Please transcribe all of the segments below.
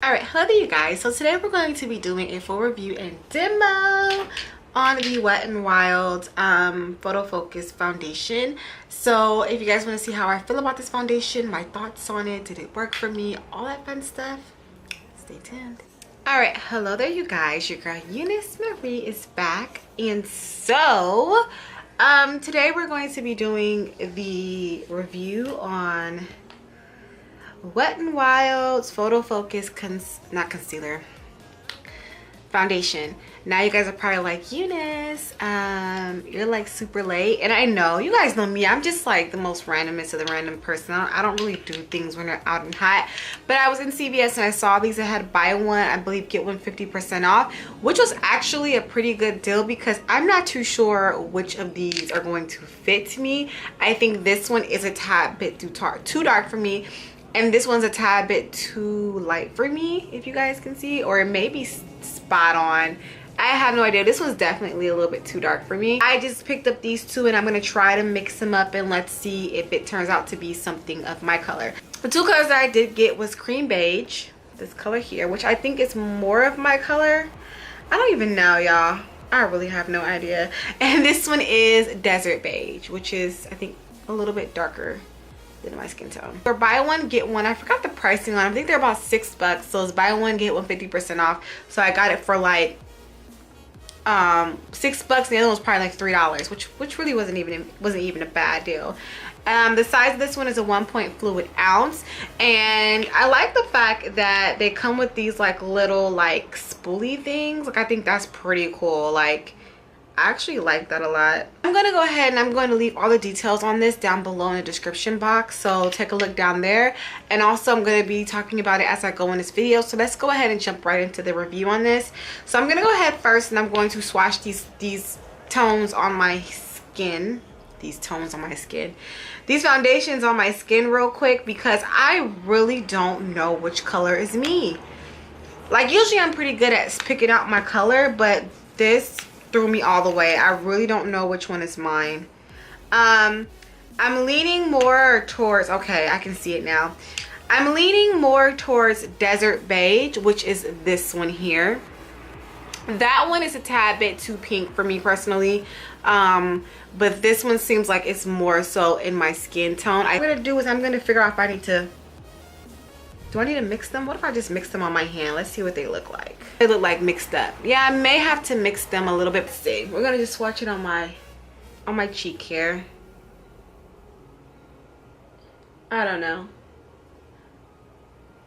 Alright, hello there you guys. So today we're going to be doing a full review and demo on the Wet n Wild PhotoFocus foundation. So if you guys want to see how I feel about this foundation, my thoughts on it, did it work for me, all that fun stuff, stay tuned. Alright, hello there you guys. Your girl Euniycemari is back. And so today we're going to be doing the review on Wet n Wild's PhotoFocus not concealer foundation. Now you guys are probably like, Eunice, you're like super late. And I know, you guys know me, I'm just like the most randomest of the random person. I don't really do things when they're out and hot. But I was in CVS and I saw these. I had buy one, I believe get one 50% off, which was actually a pretty good deal because I'm not too sure which of these are going to fit me. I think this one is a tad bit too dark for me. And this one's a tad bit too light for me, if you guys can see, or it may be spot on. I have no idea. This one's definitely a little bit too dark for me. I just picked up these two and I'm going to try to mix them up and let's see if it turns out to be something of my color. The two colors that I did get was cream beige, this color here, which I think is more of my color. I don't even know, y'all. I really have no idea. And this one is desert beige, which is, I think, a little bit darker than my skin tone. For buy one get one, I forgot the pricing on them. I think they're about $6, so it's buy one get one 50% off. So I got it for like $6 and the other one's probably like $3, which really wasn't even a bad deal. The size of this one is a 1 fluid ounce, and I like the fact that they come with these like little like spoolie things. Like I think that's pretty cool. Like I actually like that a lot. I'm going to go ahead and I'm going to leave all the details on this down below in the description box. So take a look down there. And also I'm going to be talking about it as I go in this video. So let's go ahead and jump right into the review on this. So I'm going to go ahead first and I'm going to swatch these tones on my skin. These foundations on my skin real quick because I really don't know which color is me. Like usually I'm pretty good at picking out my color, but this threw me all the way. I really don't know which one is mine. I'm leaning more towards, okay, I can see it now. I'm leaning more towards desert beige, which is this one here. That one is a tad bit too pink for me personally. But this one seems like it's more so in my skin tone. What I'm gonna do is I'm gonna figure out if I need to, do I need to mix them? What if I just mix them on my hand? Let's see what they look like. They look like mixed up. Yeah, I may have to mix them a little bit. But see, we're gonna just swatch it on my cheek here. I don't know.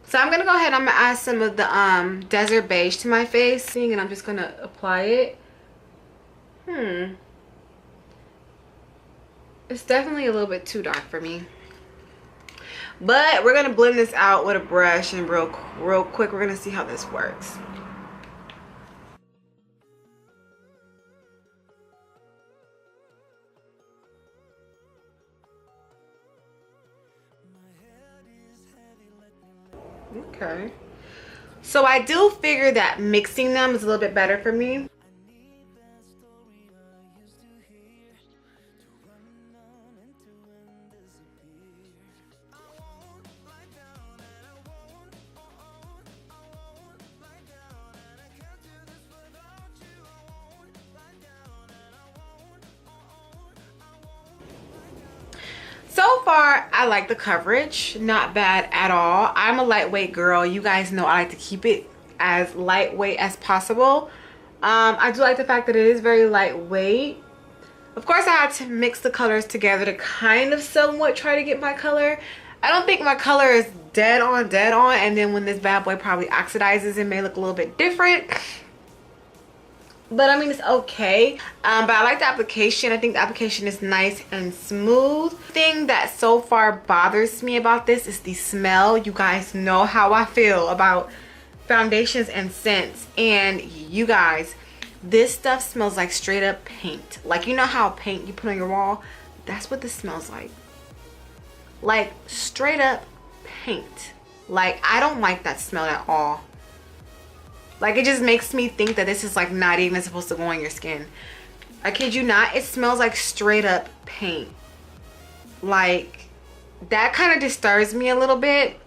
So I'm gonna go ahead. I'm gonna add some of the desert beige to my face, and I'm just gonna apply it. It's definitely a little bit too dark for me. But we're gonna blend this out with a brush and real quick we're gonna see how this works. Okay. So I do figure that mixing them is a little bit better for me. So far, I like the coverage. Not bad at all. I'm a lightweight girl. You guys know I like to keep it as lightweight as possible. I do like the fact that it is very lightweight. Of course, I had to mix the colors together to kind of somewhat try to get my color. I don't think my color is dead on. And then when this bad boy probably oxidizes, it may look a little bit different. But I mean, it's okay. But I like the application. I think the application is nice and smooth. The thing that so far bothers me about this is the smell. You guys know how I feel about foundations and scents. And you guys, this stuff smells like straight up paint. Like, you know how paint you put on your wall? That's what this smells like. Like straight up paint. Like, I don't like that smell at all. Like, it just makes me think that this is like not even supposed to go on your skin. I kid you not, it smells like straight up paint. Like, that kind of disturbs me a little bit.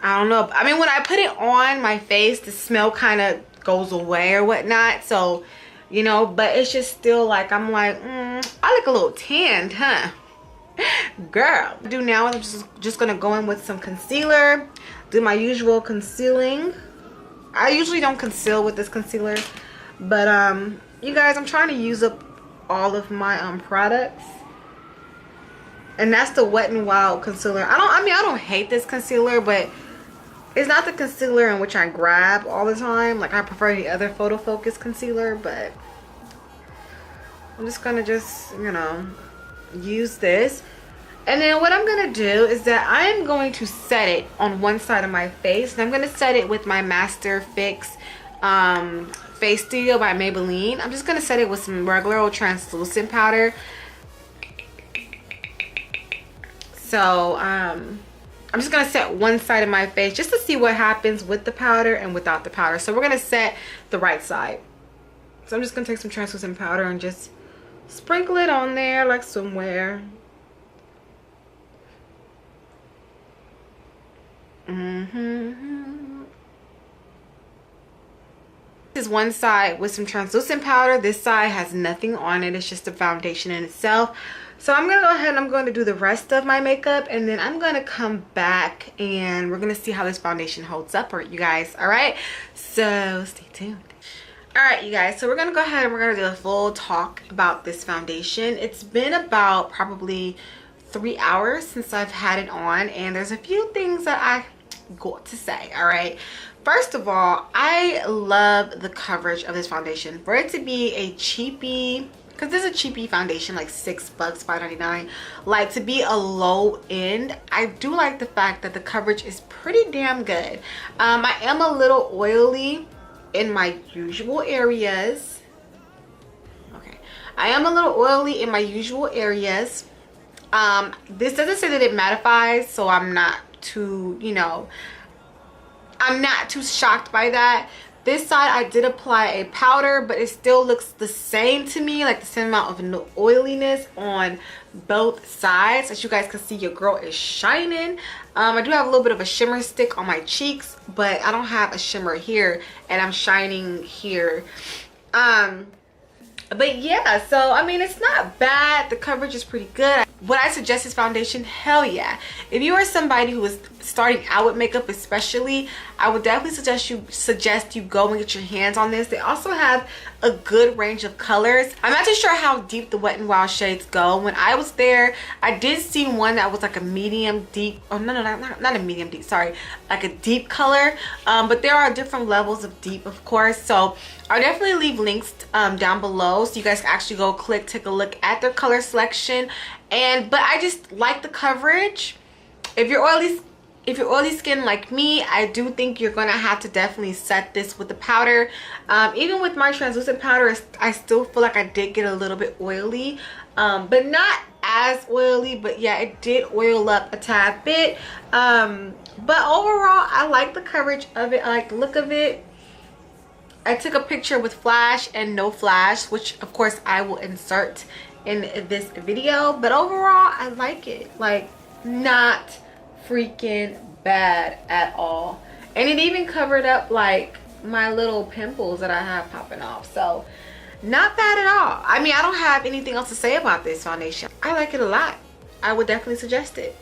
I don't know. I mean, when I put it on my face, the smell kind of goes away or whatnot. So, you know, but it's just still like, I'm like, I look a little tanned, huh? Girl. What I do now is I'm just going to go in with some concealer. Do my usual concealing. I usually don't conceal with this concealer. But, you guys, I'm trying to use up all of my products. And that's the Wet n Wild concealer. I don't hate this concealer, but it's not the concealer in which I grab all the time. Like, I prefer the other PhotoFocus concealer, but I'm just gonna you know, use this. And then what I'm gonna do is that I'm going to set it on one side of my face, and I'm gonna set it with my Master Fix Face Studio by Maybelline. I'm just gonna set it with some regular old translucent powder. So I'm just gonna set one side of my face just to see what happens with the powder and without the powder. So we're gonna set the right side. So I'm just gonna take some translucent powder and just sprinkle it on there like somewhere. This is one side with some translucent powder. This side has nothing on it. It's just a foundation in itself. So I'm gonna go ahead and I'm going to do the rest of my makeup, and then I'm gonna come back and we're gonna see how this foundation holds up for you guys. All right, so stay tuned. All right, you guys, so we're gonna go ahead and we're gonna do a full talk about this foundation. It's been about probably 3 hours since I've had it on, and there's a few things that I got to say. All right, first of all, I love the coverage of this foundation. For it to be a cheapie, because this is a cheapie foundation, like $6, $5.99, like to be a low end, I do like the fact that the coverage is pretty damn good. I am a little oily in my usual areas. Okay, I am a little oily in my usual areas. This doesn't say that it mattifies, so I'm not too, you know, I'm not too shocked by that. This side I did apply a powder, but it still looks the same to me, like the same amount of oiliness on both sides. As you guys can see, your girl is shining. I do have a little bit of a shimmer stick on my cheeks, but I don't have a shimmer here, and I'm shining here. But yeah, so I mean, it's not bad. The coverage is pretty good. Would I suggest this foundation? Hell yeah. If you are somebody who is starting out with makeup especially, I would definitely suggest you go and get your hands on this. They also have a good range of colors. I'm not too sure how deep the Wet n Wild shades go. When I was there, I did see one that was like a medium deep, oh no, not a medium deep, sorry, like a deep color. But there are different levels of deep, of course. So I'll definitely leave links down below so you guys can actually go take a look at their color selection. But I just like the coverage. If you're oily skin like me, I do think you're gonna have to definitely set this with the powder. Even with my translucent powder, I still feel like I did get a little bit oily, but not as oily. But yeah, it did oil up a tad bit. But overall, I like the coverage of it. I like the look of it. I took a picture with flash and no flash, which of course I will insert in this video. But overall, I like it. Like, not freaking bad at all. And it even covered up like my little pimples that I have popping off. So not bad at all. I mean, I don't have anything else to say about this foundation. I like it a lot. I would definitely suggest it.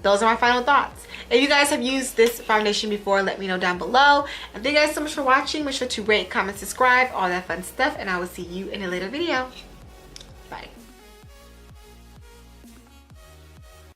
Those are my final thoughts. If you guys have used this foundation before, let me know down below. And thank you guys so much for watching. Make sure to rate, comment, subscribe, all that fun stuff, and I will see you in a later video.